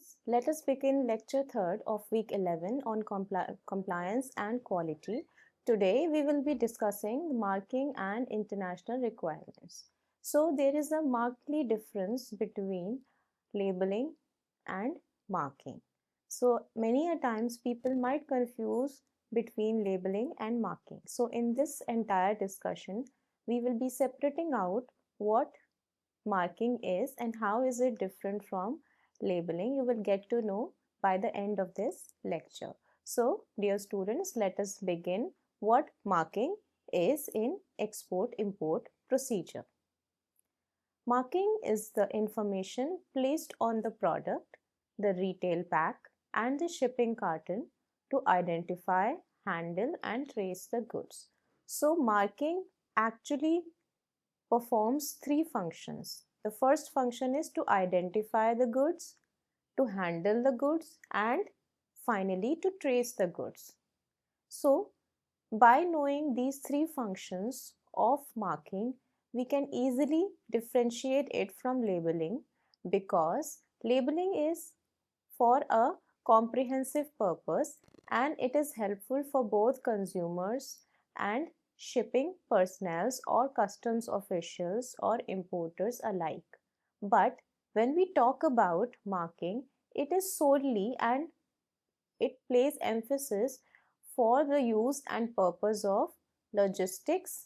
students, let us begin lecture 3rd of week 11 on compliance and quality. Today we will be discussing marking and international requirements. So there is a markedly difference between labeling and marking. So many a times people might confuse between labeling and marking. So in this entire discussion, we will be separating out what marking is and how is it different from labeling. You will get to know by the end of this lecture. So dear students, let us begin what marking is in export-import procedure. Marking is the information placed on the product, the retail pack and the shipping carton to identify, handle and trace the goods. So marking actually performs three functions. The first function is to identify the goods, to handle the goods, and finally to trace the goods. So, by knowing these three functions of marking, we can easily differentiate it from labeling because labeling is for a comprehensive purpose and it is helpful for both consumers and shipping personnels or customs officials or importers alike. But when we talk about marking, it is solely and it plays emphasis for the use and purpose of logistics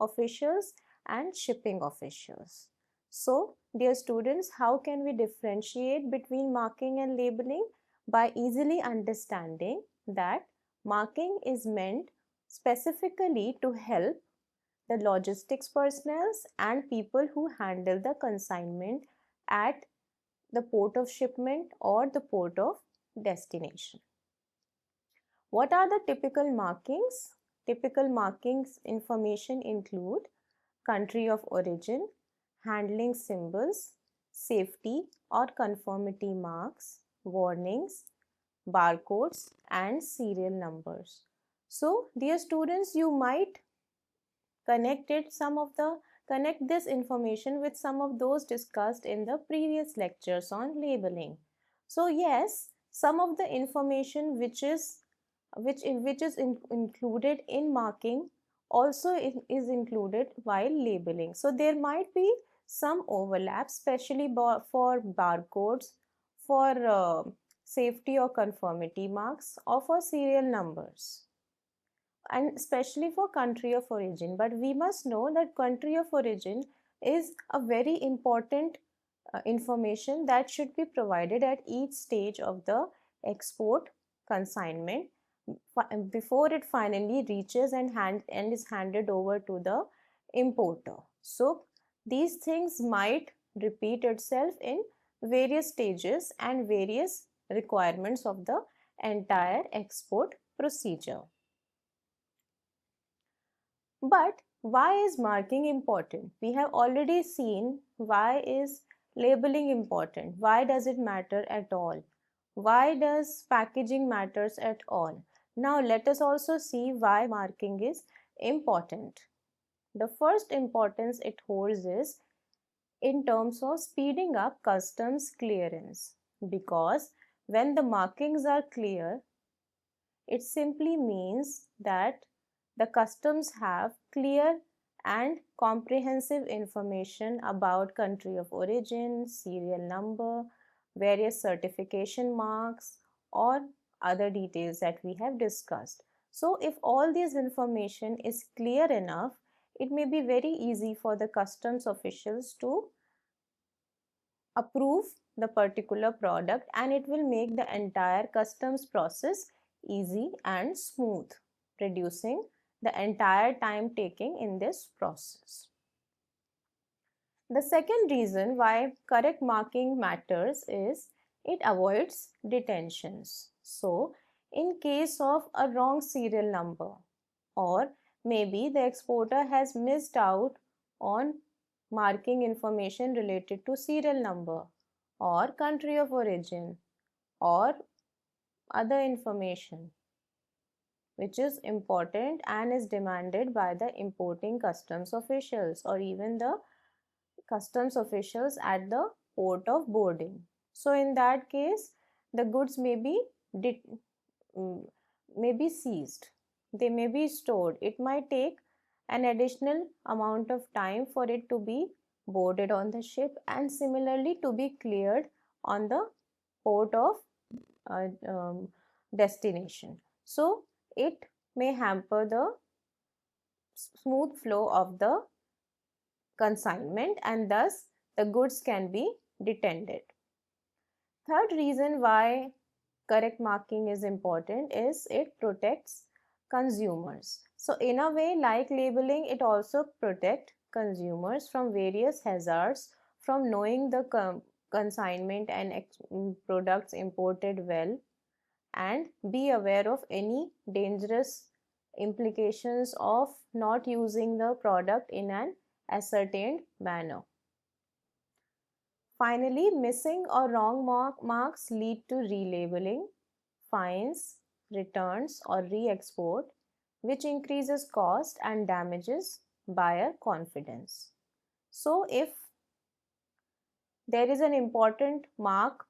officials and shipping officials. So, dear students, how can we differentiate between marking and labeling? By easily understanding that marking is meant specifically to help the logistics personnel and people who handle the consignment at the port of shipment or the port of destination. What are the typical markings? Typical markings information include country of origin, handling symbols, safety or conformity marks, warnings, barcodes and serial numbers. So, dear students, you might connect this information with some of those discussed in the previous lectures on labeling. So yes, some of the information which is included in marking also is included while labeling. So there might be some overlap, especially for barcodes, for safety or conformity marks, or for serial numbers, and especially for country of origin. But we must know that country of origin is a very important information that should be provided at each stage of the export consignment before it finally reaches and is handed over to the importer. So these things might repeat itself in various stages and various requirements of the entire export procedure. But why is marking important? We have already seen why is labeling important. Why does it matter at all? Why does packaging matters at all? Now let us also see why marking is important. The first importance it holds is in terms of speeding up customs clearance, because when the markings are clear, it simply means that the customs have clear and comprehensive information about country of origin, serial number, various certification marks, or other details that we have discussed. So if all this information is clear enough, it may be very easy for the customs officials to approve the particular product, and it will make the entire customs process easy and smooth, reducing the entire time taking in this process. The second reason why correct marking matters is it avoids detentions. So, in case of a wrong serial number, or maybe the exporter has missed out on marking information related to serial number or country of origin or other information which is important and is demanded by the importing customs officials or even the customs officials at the port of boarding. So in that case, the goods may be mm, seized. They may be stored. It might take an additional amount of time for it to be boarded on the ship and similarly to be cleared on the port of destination. So it may hamper the smooth flow of the consignment and thus the goods can be detented. Third reason why correct marking is important is it protects consumers. So in a way, like labeling, it also protects consumers from various hazards, from knowing the consignment and products imported well, and be aware of any dangerous implications of not using the product in an ascertained manner. Finally, missing or wrong marks lead to relabeling, fines, returns, or re export, which increases cost and damages buyer confidence. So, if there is an important mark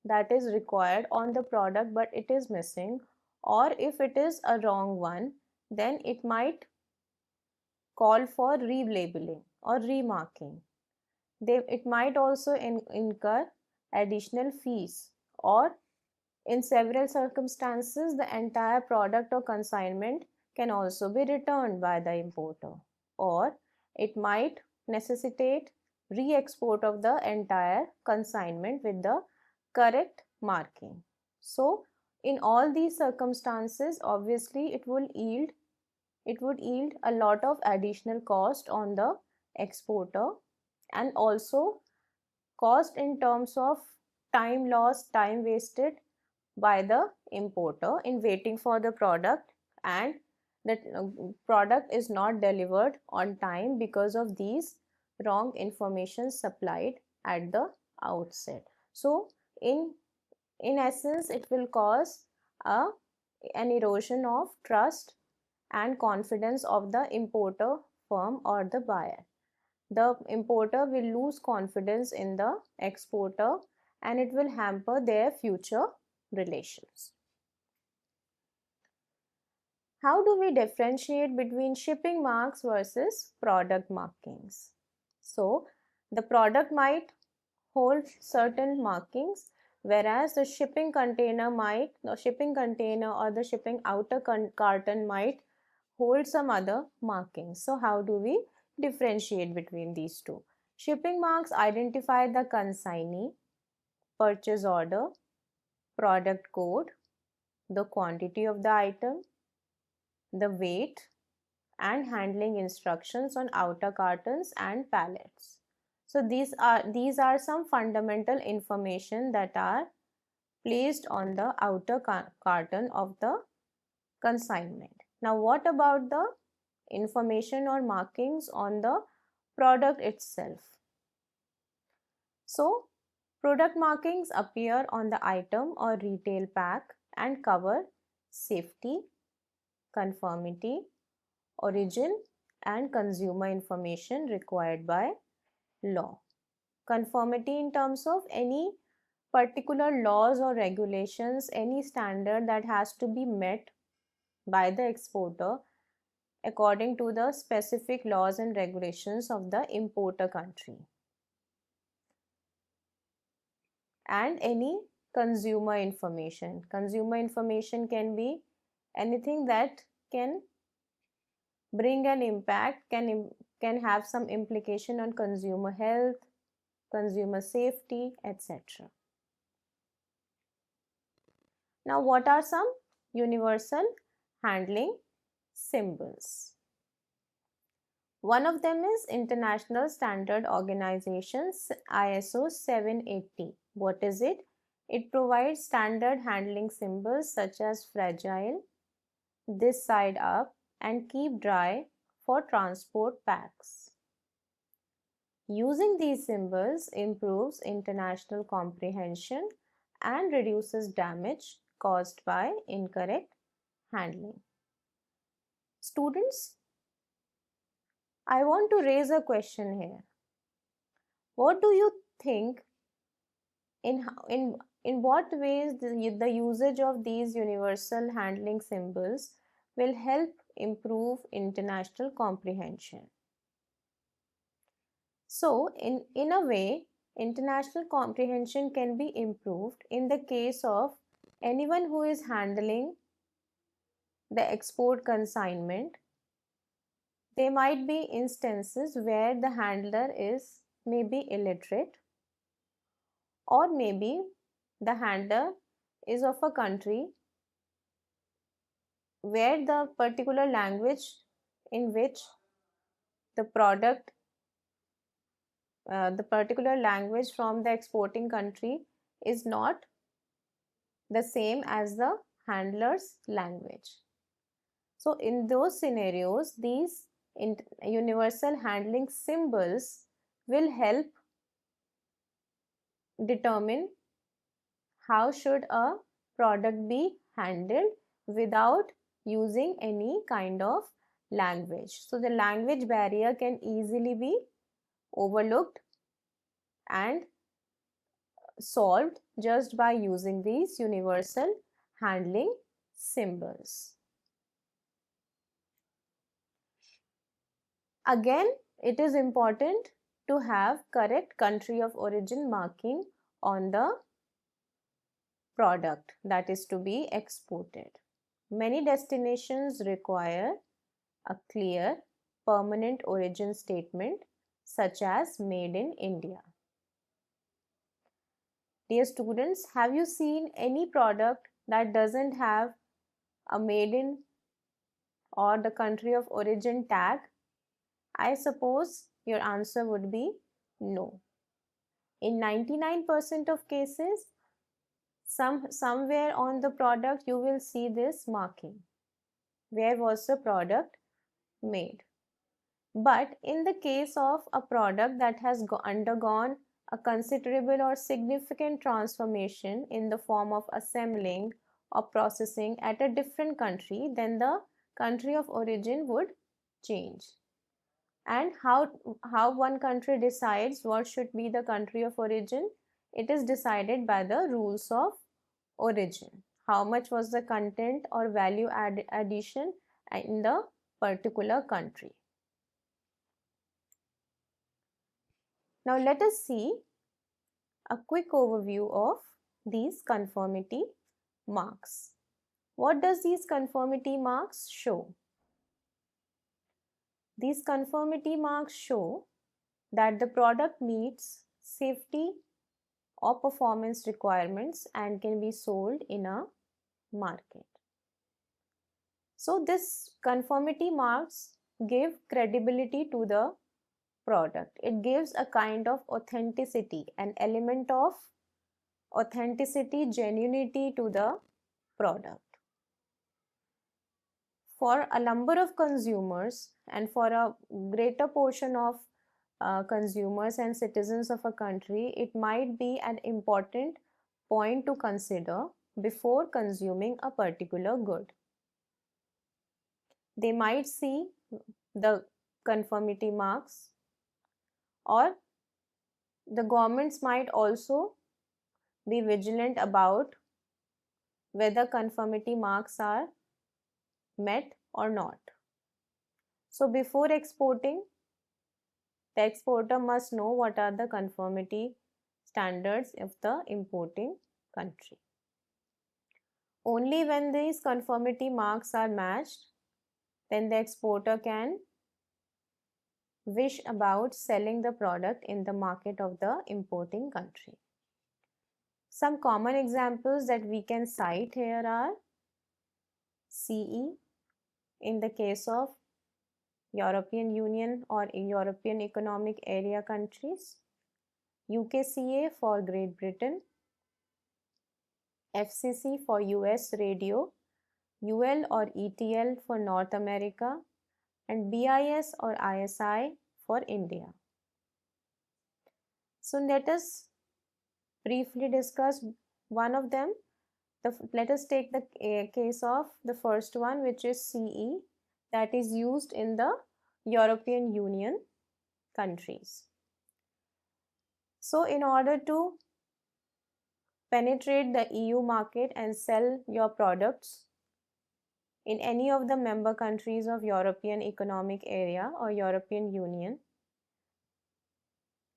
that is required on the product but it is missing, or if it is a wrong one, then it might call for relabeling or remarking. It might also incur additional fees, or in several circumstances, the entire product or consignment can also be returned by the importer, or it might necessitate re export of the entire consignment with the correct marking. So, in all these circumstances, obviously, it would yield a lot of additional cost on the exporter and also cost in terms of time lost, time wasted by the importer in waiting for the product, and the product is not delivered on time because of these wrong information supplied at the outset. So in essence, it will cause a, an erosion of trust and confidence of the importer firm or the buyer. The importer will lose confidence in the exporter and it will hamper their future relations. How do we differentiate between shipping marks versus product markings? So, the product might hold certain markings, whereas the shipping container or the shipping outer carton might hold some other markings. So, how do we differentiate between these two? Shipping marks identify the consignee, purchase order, product code, the quantity of the item, the weight, and handling instructions on outer cartons and pallets. So these are some fundamental information that are placed on the outer carton of the consignment. Now what about the information or markings on the product itself? So product markings appear on the item or retail pack and cover safety, conformity, origin, and consumer information required by law. Conformity in terms of any particular laws or regulations, any standard that has to be met by the exporter according to the specific laws and regulations of the importer country. And any consumer information. Consumer information can be anything that can bring an impact, can have some implication on consumer health, consumer safety, etc. Now, what are some universal handling symbols? One of them is International Standard Organization's ISO 780. What is it? It provides standard handling symbols such as fragile, this side up, and keep dry for transport packs. Using these symbols improves international comprehension and reduces damage caused by incorrect handling. Students, I want to raise a question here. What do you think In what ways the usage of these universal handling symbols will help improve international comprehension? So, in a way, international comprehension can be improved in the case of anyone who is handling the export consignment. There might be instances where the handler is maybe illiterate, or maybe the handler is of a country where the particular language in which the product, the particular language from the exporting country is not the same as the handler's language. So in those scenarios, these universal handling symbols will help determine how should a product be handled without using any kind of language. So the language barrier can easily be overlooked and solved just by using these universal handling symbols. Again, it is important to have correct country of origin marking on the product that is to be exported. Many destinations require a clear permanent origin statement such as Made in India. Dear students, have you seen any product that doesn't have a Made in or the country of origin tag? I suppose your answer would be no. In 99% of cases, somewhere on the product you will see this marking. Where was the product made? But in the case of a product that has undergone a considerable or significant transformation in the form of assembling or processing at a different country, then the country of origin would change. And how one country decides what should be the country of origin? It is decided by the rules of origin. How much was the content or value addition in the particular country? Now let us see a quick overview of these conformity marks. What does these conformity marks show? These conformity marks show that the product meets safety or performance requirements and can be sold in a market. So this conformity marks give credibility to the product. It gives a kind of authenticity, an element of authenticity, genuinity to the product. For a number of consumers and for a greater portion of consumers and citizens of a country, it might be an important point to consider before consuming a particular good. They might see the conformity marks, or the governments might also be vigilant about whether conformity marks are met or not. So before exporting, the exporter must know what are the conformity standards of the importing country. Only when these conformity marks are matched, then the exporter can wish about selling the product in the market of the importing country. Some common examples that we can cite here are CE in the case of European Union or European Economic Area countries, UKCA for Great Britain, FCC for US radio, UL or ETL for North America, and BIS or ISI for India. So let us briefly discuss one of them. Let us take the case of the first one, which is CE, that is used in the European Union countries. So in order to penetrate the EU market and sell your products in any of the member countries of European Economic Area or European Union,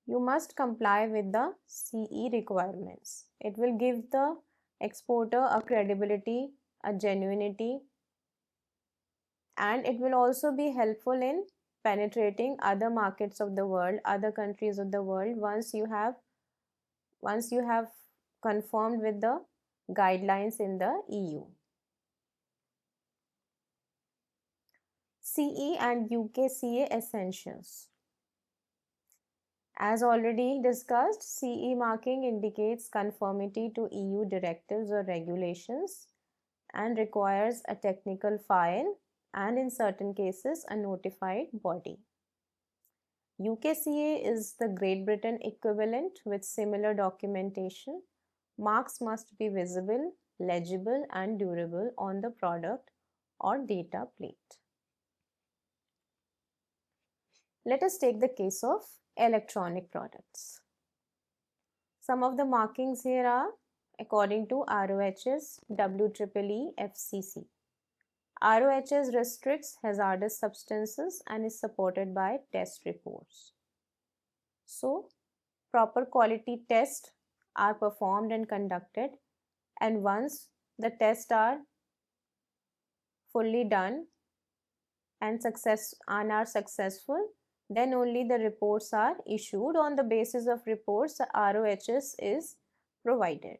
you must comply with the CE requirements. It will give the exporter a credibility, a genuinity, and it will also be helpful in penetrating other markets of the world, other countries of the world once you have confirmed with the guidelines in the EU. CE and UKCA essentials. As already discussed, CE marking indicates conformity to EU directives or regulations and requires a technical file and in certain cases a notified body. UKCA is the Great Britain equivalent with similar documentation. Marks must be visible, legible and durable on the product or data plate. Let us take the case of electronic products. Some of the markings here are according to RoHS, WEEE, FCC. RoHS restricts hazardous substances and is supported by test reports. So, proper quality tests are performed and conducted, and once the tests are fully done and are successful, then only the reports are issued. On the basis of reports, the RoHS is provided.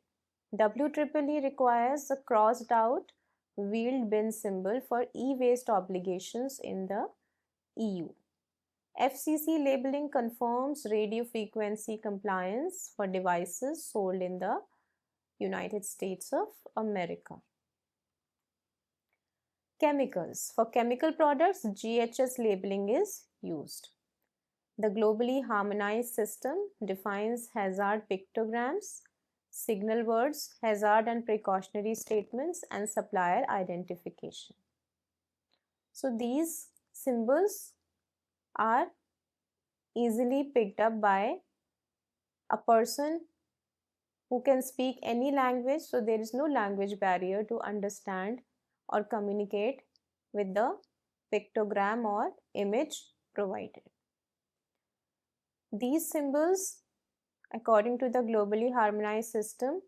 WEEE requires a crossed out wheeled bin symbol for e-waste obligations in the EU. FCC labeling confirms radio frequency compliance for devices sold in the United States of America. Chemicals. For chemical products, GHS labeling is used. The globally harmonized system defines hazard pictograms, signal words, hazard and precautionary statements, and supplier identification. So these symbols are easily picked up by a person who can speak any language, so there is no language barrier to understand or communicate with the pictogram or image provided. These symbols, according to the globally harmonized system,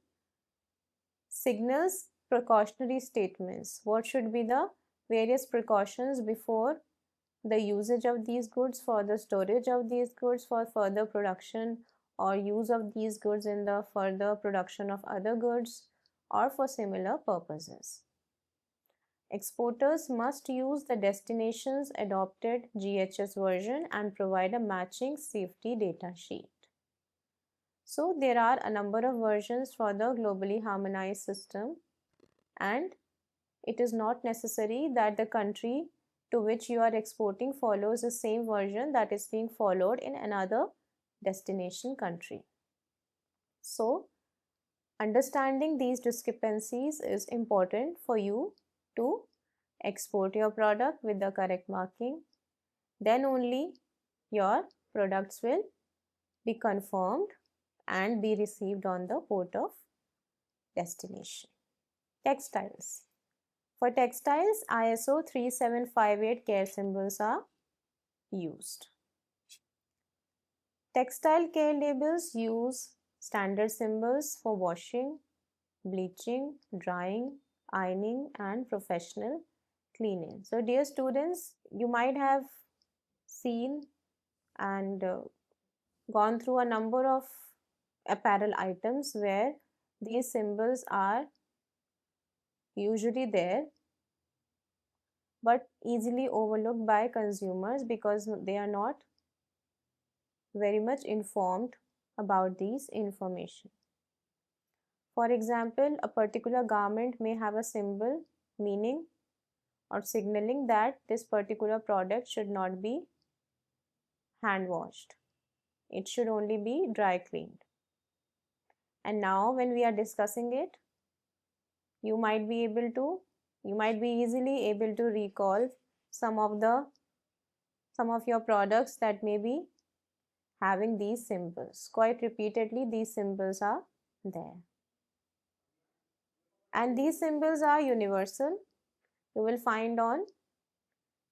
signals precautionary statements. What should be the various precautions before the usage of these goods, for the storage of these goods, for further production or use of these goods in the further production of other goods, or for similar purposes. Exporters must use the destination's adopted GHS version and provide a matching safety data sheet. So there are a number of versions for the globally harmonized system, and it is not necessary that the country to which you are exporting follows the same version that is being followed in another destination country. So understanding these discrepancies is important for you to export your product with the correct marking. Then only your products will be confirmed and be received on the port of destination. Textiles. For textiles, ISO 3758 care symbols are used. Textile care labels use standard symbols for washing, bleaching, drying, ironing, and professional cleaning. So dear students, you might have seen and gone through a number of apparel items where these symbols are usually there but easily overlooked by consumers because they are not very much informed about these information. For example, a particular garment may have a symbol meaning or signaling that this particular product should not be hand washed. It should only be dry cleaned. And now when we are discussing it, you might be easily able to recall some of your products that may be having these symbols. Quite repeatedly, these symbols are there. And these symbols are universal. You will find on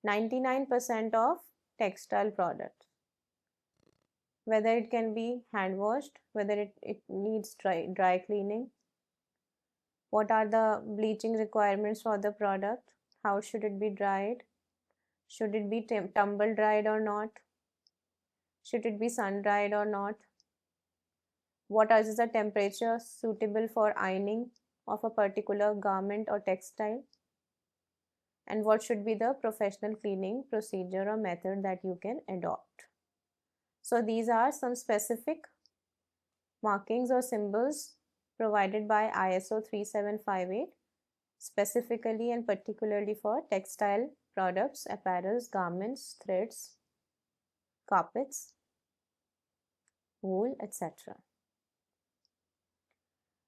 99% of textile products, whether it can be hand washed, whether it needs dry cleaning, what are the bleaching requirements for the product, how should it be dried, should it be tumble dried or not, should it be sun dried or not, what is the temperature suitable for ironing of a particular garment or textile, and what should be the professional cleaning procedure or method that you can adopt. So these are some specific markings or symbols provided by ISO 3758 specifically and particularly for textile products, apparels, garments, threads, carpets, wool, etc.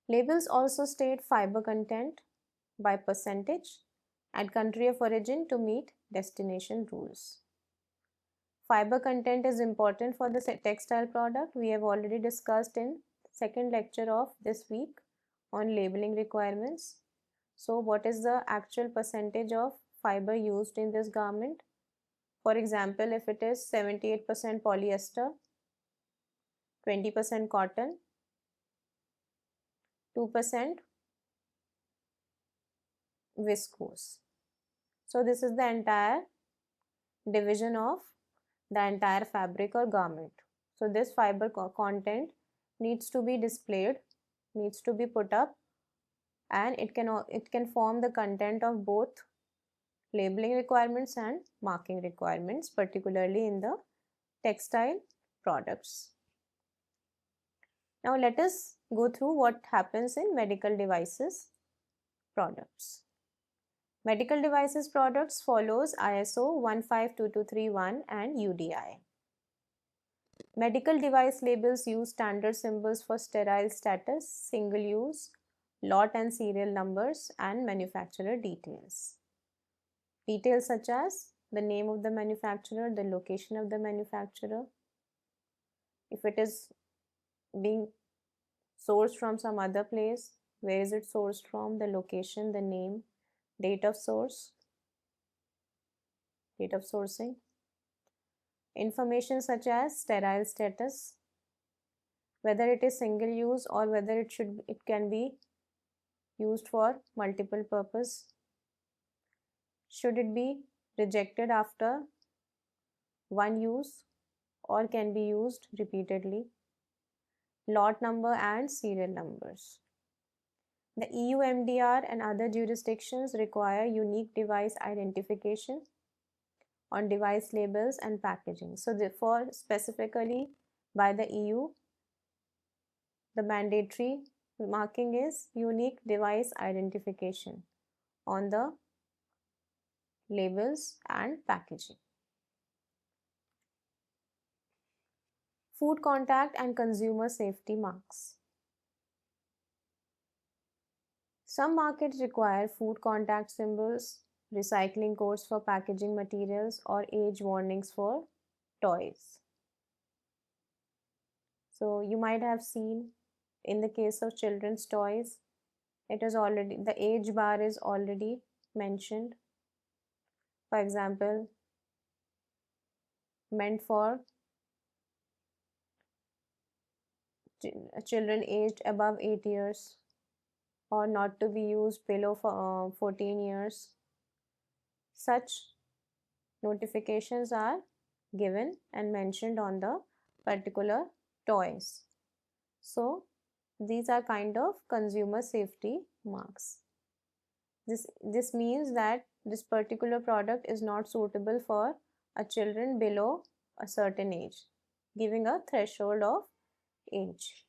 Labels also state fiber content by percentage and country of origin to meet destination rules. Fiber content is important for the textile product. We have already discussed in second lecture of this week on labeling requirements. So what is the actual percentage of fiber used in this garment? For example, if it is 78% polyester, 20% cotton, 2% viscose. So this is the entire division of the entire fabric or garment. So this fiber content needs to be displayed, needs to be put up, and it can form the content of both labeling requirements and marking requirements, particularly in the textile products. Now let us go through what happens in medical devices products. Medical devices products follows ISO 152231 and UDI. Medical device labels use standard symbols for sterile status, single use, lot and serial numbers, and manufacturer details. Details such as the name of the manufacturer, the location of the manufacturer, if it is being sourced from some other place, where is it sourced from, the location, the name, date of source, date of sourcing. Information such as sterile status, whether it is single use or whether it can be used for multiple purpose. Should it be rejected after one use or can be used repeatedly? Lot number and serial numbers. The EU MDR and other jurisdictions require unique device identification on device labels and packaging. So therefore, specifically by the EU, the mandatory marking is unique device identification on the labels and packaging. Food contact and consumer safety marks. Some markets require food contact symbols, recycling codes for packaging materials, or age warnings for toys. So you might have seen in the case of children's toys, it is already, the age bar is already mentioned. For example, meant for children aged above 8 years or not to be used below 14 years. Such notifications are given and mentioned on the particular toys. So these are kind of consumer safety marks. This means that this particular product is not suitable for a children below a certain age, giving a threshold of age.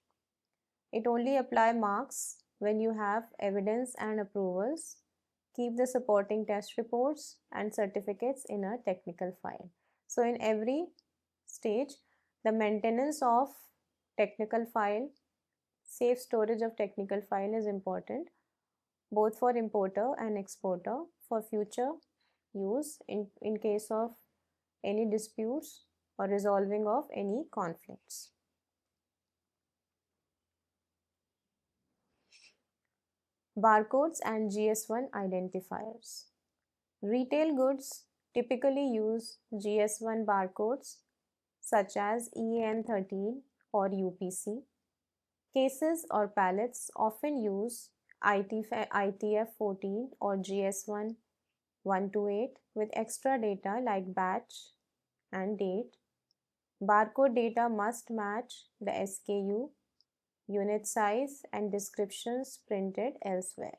It only apply marks when you have evidence and approvals. Keep the supporting test reports and certificates in a technical file. So in every stage, the maintenance of technical file, safe storage of technical file is important, both for importer and exporter for future use in case of any disputes or resolving of any conflicts. Barcodes and GS1 identifiers. Retail goods typically use GS1 barcodes such as EAN13 or UPC. Cases or pallets often use ITF14 or GS1 128 with extra data like batch and date. Barcode data must match the SKU, unit size, and descriptions printed elsewhere.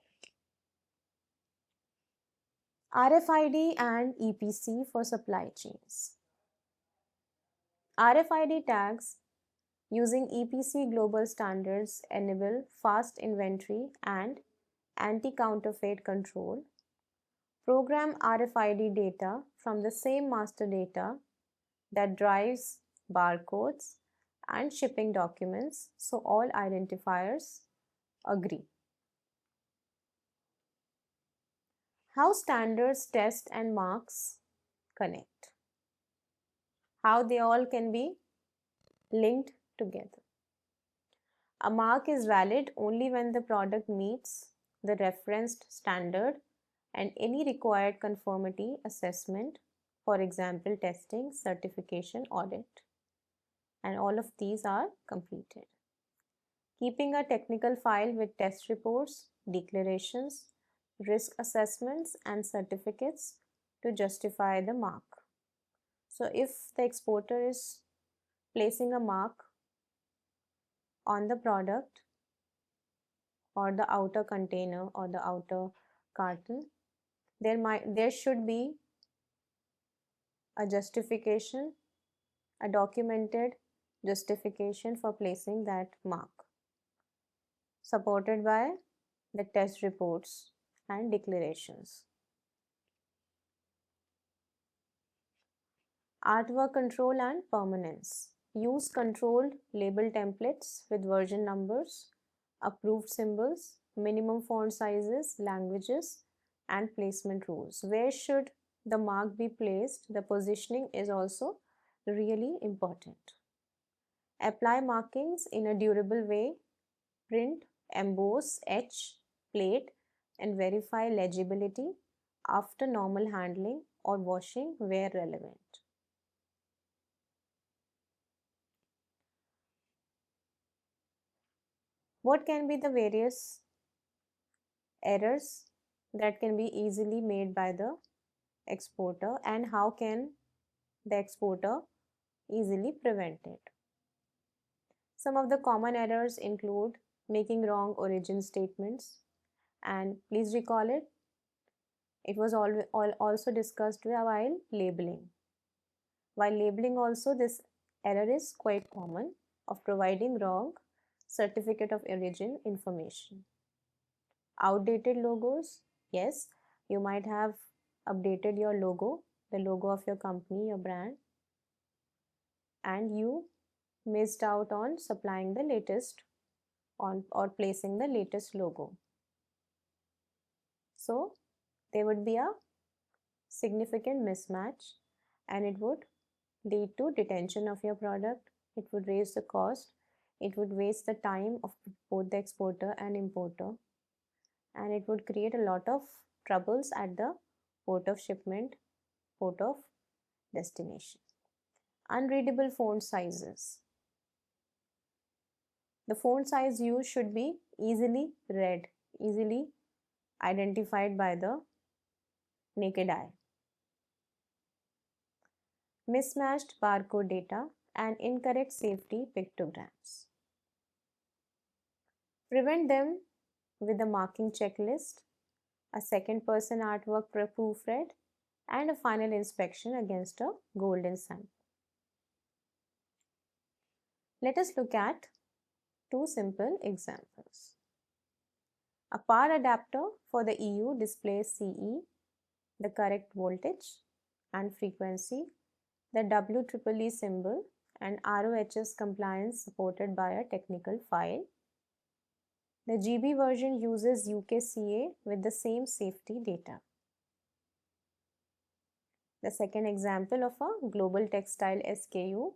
RFID and EPC for supply chains. RFID tags using EPC global standards enable fast inventory and anti-counterfeit control. Program RFID data from the same master data that drives barcodes and shipping documents so all identifiers agree. How standards, test and marks connect. How they all can be linked together. A mark is valid only when the product meets the referenced standard and any required conformity assessment, for example, testing, certification, audit, and all of these are completed. Keeping a technical file with test reports, declarations, risk assessments, and certificates to justify the mark. So, if the exporter is placing a mark on the product or the outer container or the outer carton, there should be a justification, a documented justification for placing that mark, supported by the test reports and declarations. Artwork control and permanence. Use controlled label templates with version numbers, approved symbols, minimum font sizes, languages, and placement rules. Where should the mark be placed? The positioning is also really important. Apply markings in a durable way. Print, emboss, etch, plate, and verify legibility after normal handling or washing where relevant. What can be the various errors that can be easily made by the exporter, and how can the exporter easily prevent it? Some of the common errors include making wrong origin statements, and please recall it was also discussed while labeling. While labeling also, this error is quite common of providing wrong certificate of origin information. Outdated logos, yes, you might have updated your logo, the logo of your company, your brand, and you missed out on supplying the latest or placing the latest logo. So there would be a significant mismatch and it would lead to detention of your product. It would raise the cost. It would waste the time of both the exporter and importer, and it would create a lot of troubles at the port of shipment, port of destination. Unreadable font sizes. The font size used should be easily read, easily identified by the naked eye. Mismatched barcode data and incorrect safety pictograms. Prevent them with a marking checklist, a second person artwork proofread, and a final inspection against a golden sample. Let us look at two simple examples. A power adapter for the EU displays CE, the correct voltage and frequency, the WEEE symbol, and RoHS compliance supported by a technical file. The GB version uses UKCA with the same safety data. The second example of a global textile SKU,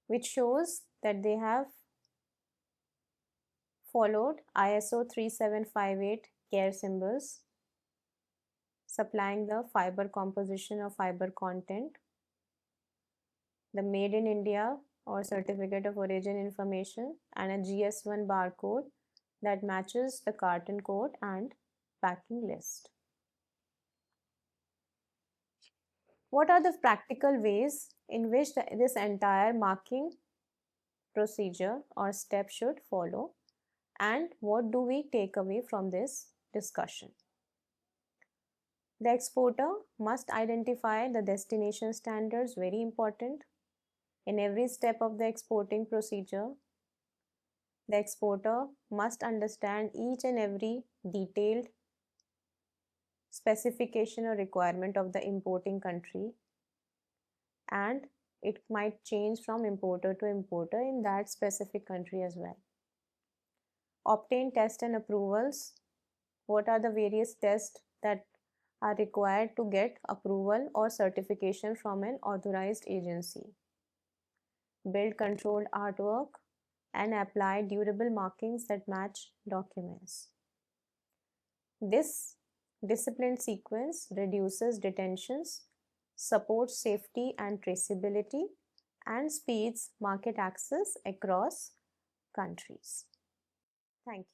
which shows that they have Followed ISO 3758 care symbols, supplying the fiber composition or fiber content, the Made in India or Certificate of Origin information, and a GS1 barcode that matches the carton code and packing list. What are the practical ways in which this entire marking procedure or step should follow, and what do we take away from this discussion? The exporter must identify the destination standards, very important. In every step of the exporting procedure, the exporter must understand each and every detailed specification or requirement of the importing country, and it might change from importer to importer in that specific country as well. Obtain test and approvals. What are the various tests that are required to get approval or certification from an authorized agency? Build controlled artwork and apply durable markings that match documents. This disciplined sequence reduces detentions, supports safety and traceability, and speeds market access across countries. Thank you.